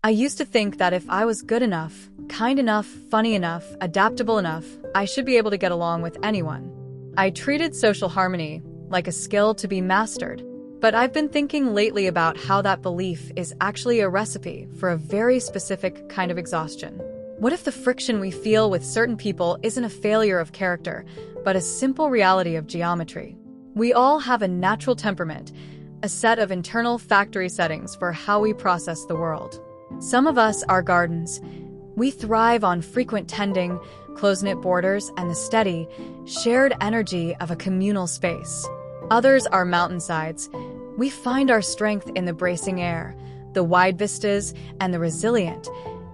I used to think that if I was good enough, kind enough, funny enough, adaptable enough, I should be able to get along with anyone. I treated social harmony like a skill to be mastered. But I've been thinking lately about how that belief is actually a recipe for a very specific kind of exhaustion. What if the friction we feel with certain people isn't a failure of character, but a simple reality of geometry? We all have a natural temperament, a set of internal factory settings for how we process the world. Some of us are gardens. We thrive on frequent tending, close-knit borders, and the steady, shared energy of a communal space. Others are mountainsides. We find our strength in the bracing air, the wide vistas, and the resilient,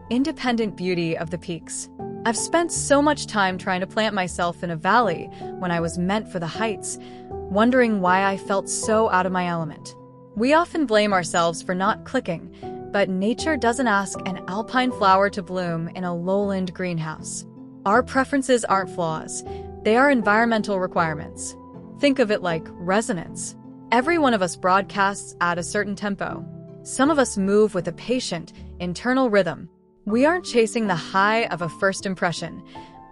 independent beauty of the peaks. I've spent so much time trying to plant myself in a valley when I was meant for the heights, wondering why I felt so out of my element. We often blame ourselves for not clicking, but nature doesn't ask an alpine flower to bloom in a lowland greenhouse. Our preferences aren't flaws, they are environmental requirements. Think of it like resonance. Every one of us broadcasts at a certain tempo. Some of us move with a patient, internal rhythm. We aren't chasing the high of a first impression.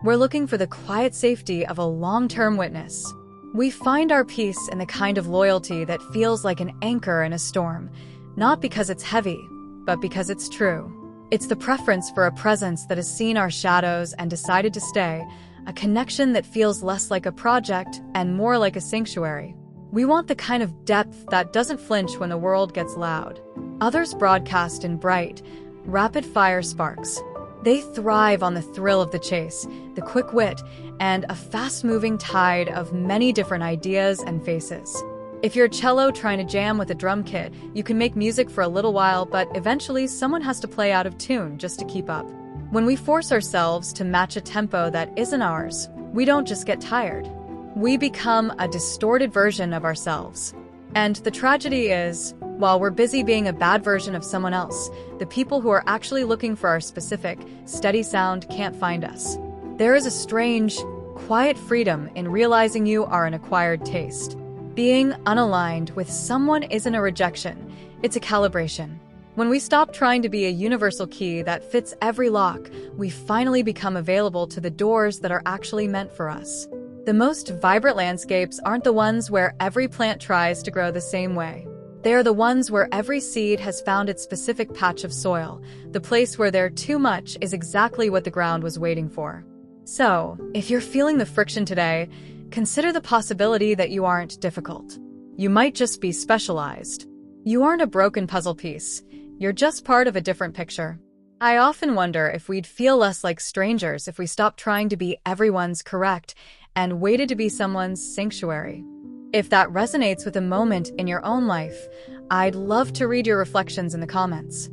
We're looking for the quiet safety of a long-term witness. We find our peace in the kind of loyalty that feels like an anchor in a storm, not because it's heavy, but because it's true. It's the preference for a presence that has seen our shadows and decided to stay, a connection that feels less like a project and more like a sanctuary. We want the kind of depth that doesn't flinch when the world gets loud. Others broadcast in bright, rapid-fire sparks. They thrive on the thrill of the chase, the quick wit, and a fast-moving tide of many different ideas and faces. If you're a cello trying to jam with a drum kit, you can make music for a little while, but eventually someone has to play out of tune just to keep up. When we force ourselves to match a tempo that isn't ours, we don't just get tired. We become a distorted version of ourselves. And the tragedy is, while we're busy being a bad version of someone else, the people who are actually looking for our specific, steady sound can't find us. There is a strange, quiet freedom in realizing you are an acquired taste. Being unaligned with someone isn't a rejection, it's a calibration. When we stop trying to be a universal key that fits every lock, we finally become available to the doors that are actually meant for us. The most vibrant landscapes aren't the ones where every plant tries to grow the same way. They are the ones where every seed has found its specific patch of soil, the place where their too much is exactly what the ground was waiting for. So, if you're feeling the friction today, consider the possibility that you aren't difficult. You might just be specialized. You aren't a broken puzzle piece. You're just part of a different picture. I often wonder if we'd feel less like strangers if we stopped trying to be everyone's correct and waited to be someone's sanctuary. If that resonates with a moment in your own life, I'd love to read your reflections in the comments.